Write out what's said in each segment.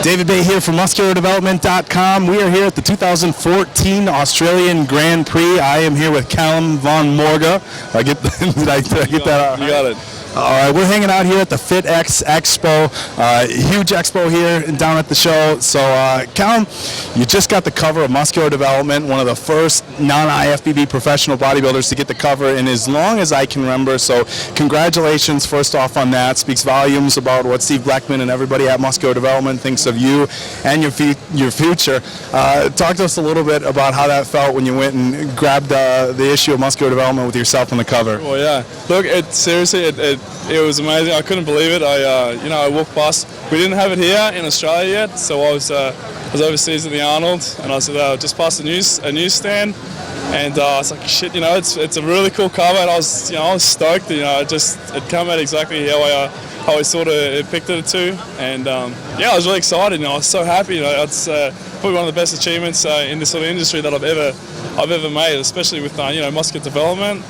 David Baye here from MuscularDevelopment.com. We are here at the 2014 Australian Grand Prix. I am here with Calum Von Moger. Did I get that out? You got it. All right, we're hanging out here at the FitX Expo, huge expo here down at the show. So, Calum, you just got the cover of Muscular Development, one of the first non-IFBB professional bodybuilders to get the cover in as long as I can remember. So, congratulations first off on that. Speaks volumes about what Steve Blackman and everybody at Muscular Development thinks of you and your future. Talk to us a little bit about how that felt when you went and grabbed the issue of Muscular Development with yourself on the cover. Well, yeah. Look, it was amazing. I couldn't believe it. I walked past. We didn't have it here in Australia yet, so I was overseas at the Arnold, and I said just past a newsstand, and I was like, shit, it's a really cool cover, and I was stoked. It come out exactly how I sort of pictured it to, and I was really excited. I was so happy. It's probably one of the best achievements in this sort of industry that I've ever made, especially with muscular development.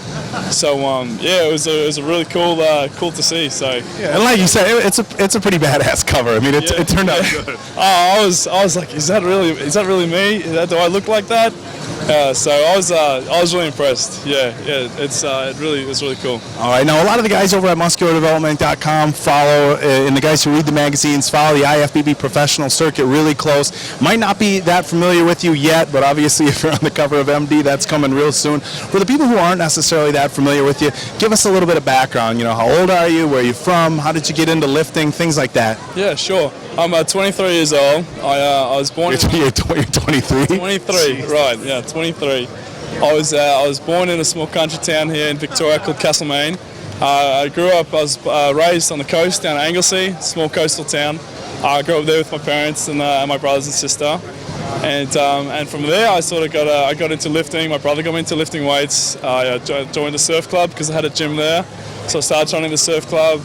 So it was a really cool to see. So yeah, and like you said, it's a pretty badass cover. I mean, it turned out good. I was like, is that really me? Do I look like that? So I was really impressed. It's really cool. All right, now a lot of the guys over at MuscularDevelopment.com follow, and the guys who read the magazines follow the IFBB professional circuit really close. Might not be that familiar with you yet, but obviously if you're on the cover of MD, that's coming real soon. For the people who aren't necessarily that familiar with you, give us a little bit of background. How old are you? Where are you from? How did you get into lifting? Things like that. Yeah, sure. I'm 23 years old. I was born. You're 23. 23, right? Yeah, 23. I was born in a small country town here in Victoria called Castlemaine. I was raised on the coast down at Anglesey, small coastal town. I grew up there with my parents and my brothers and sister. And from there, I sort of got into lifting. My brother got me into lifting weights. I joined the surf club because I had a gym there. So I started joining the surf club.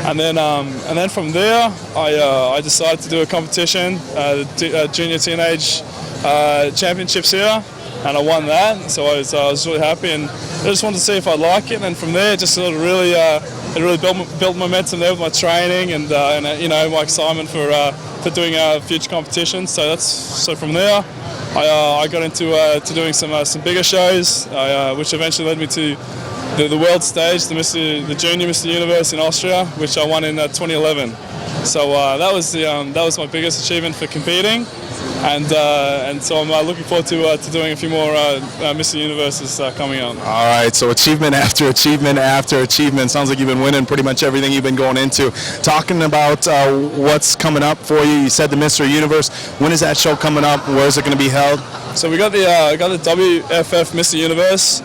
And then from there, I decided to do a competition, the junior teenage championships here, and I won that. So I was really happy, and I just wanted to see if I like it. And then from there, just sort of really built momentum there with my training and my excitement for doing future competitions. So from there, I got into doing some bigger shows, which eventually led me to the world stage, the Junior Mr. Universe in Austria, which I won in 2011. So that was my biggest achievement for competing, and so I'm looking forward to doing a few more Mr. Universes coming up. All right, so achievement after achievement after achievement. Sounds like you've been winning pretty much everything you've been going into. Talking about what's coming up for you, you said the Mr. Universe. When is that show coming up? Where is it going to be held? So we got the WFF Mr. Universe,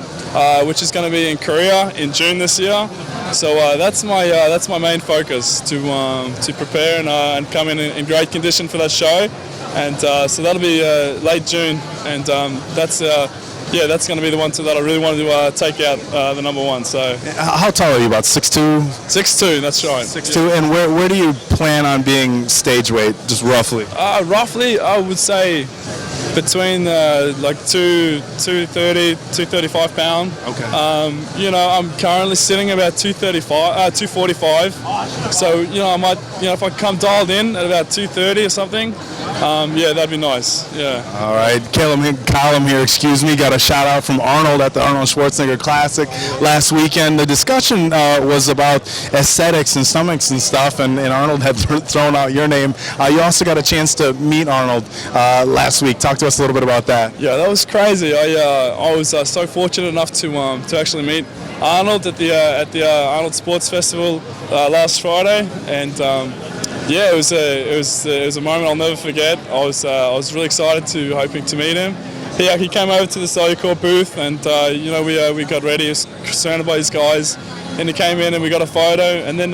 which is going to be in Korea in June this year. So that's my main focus, to prepare and come in great condition for that show, and so that'll be late June, and that's going to be the one that I really want to take out the number one. So how tall are you? About 6'2"? 6'2", that's right. 6'2", yeah. And where do you plan on being stage weight, just roughly? Roughly, I would say between like 230, 235 pound. Okay. I'm currently sitting about 245. So I might, if I come dialed in at about 230 or something, that'd be nice. Yeah. All right, Calum here, excuse me, got a shout out from Arnold at the Arnold Schwarzenegger Classic last weekend. The discussion was about aesthetics and stomachs and stuff, and Arnold had thrown out your name. You also got a chance to meet Arnold last week. Talk to us a little bit about that. Yeah, that was crazy. I was so fortunate enough to actually meet Arnold at the Arnold Sports Festival last Friday, and it was a moment I'll never forget. I was really excited hoping to meet him. He came over to the Cellucor booth, and we got ready. He was surrounded by his guys, and he came in and we got a photo. And then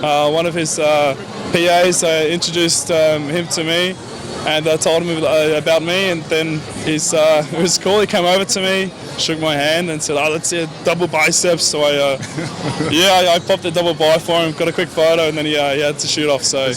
one of his PAs introduced him to me, and told him about me. And then it was cool. He came over to me, shook my hand, and said, let's see a double biceps. So I popped the double bi for him, got a quick photo, and then he had to shoot off. So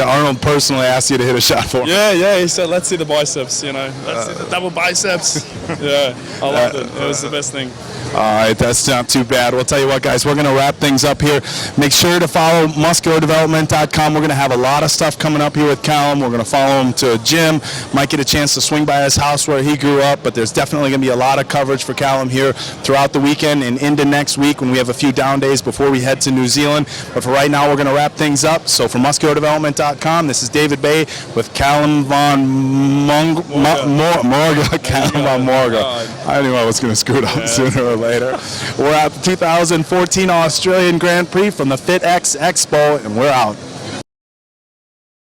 Arnold personally asked you to hit a shot for him? Yeah, he said, let's see the biceps, let's see the double biceps. Yeah, I loved it. It was the best thing. All right, that's not too bad. We'll tell you what, guys, we're going to wrap things up here. Make sure to follow musculardevelopment.com. We're going to have a lot of stuff coming up here with Calum. We're going to follow him to a gym. Might get a chance to swing by his house where he grew up, but there's definitely going to be a lot of coverage for Calum here throughout the weekend and into next week when we have a few down days before we head to New Zealand. But for right now, we're going to wrap things up. So for musculardevelopment.com, this is David Baye with Calum Von Moger. Calum Von Moger. I knew I was going to screw it up sooner or later. We're at the 2014 Australian Grand Prix from the FitX Expo, and we're out.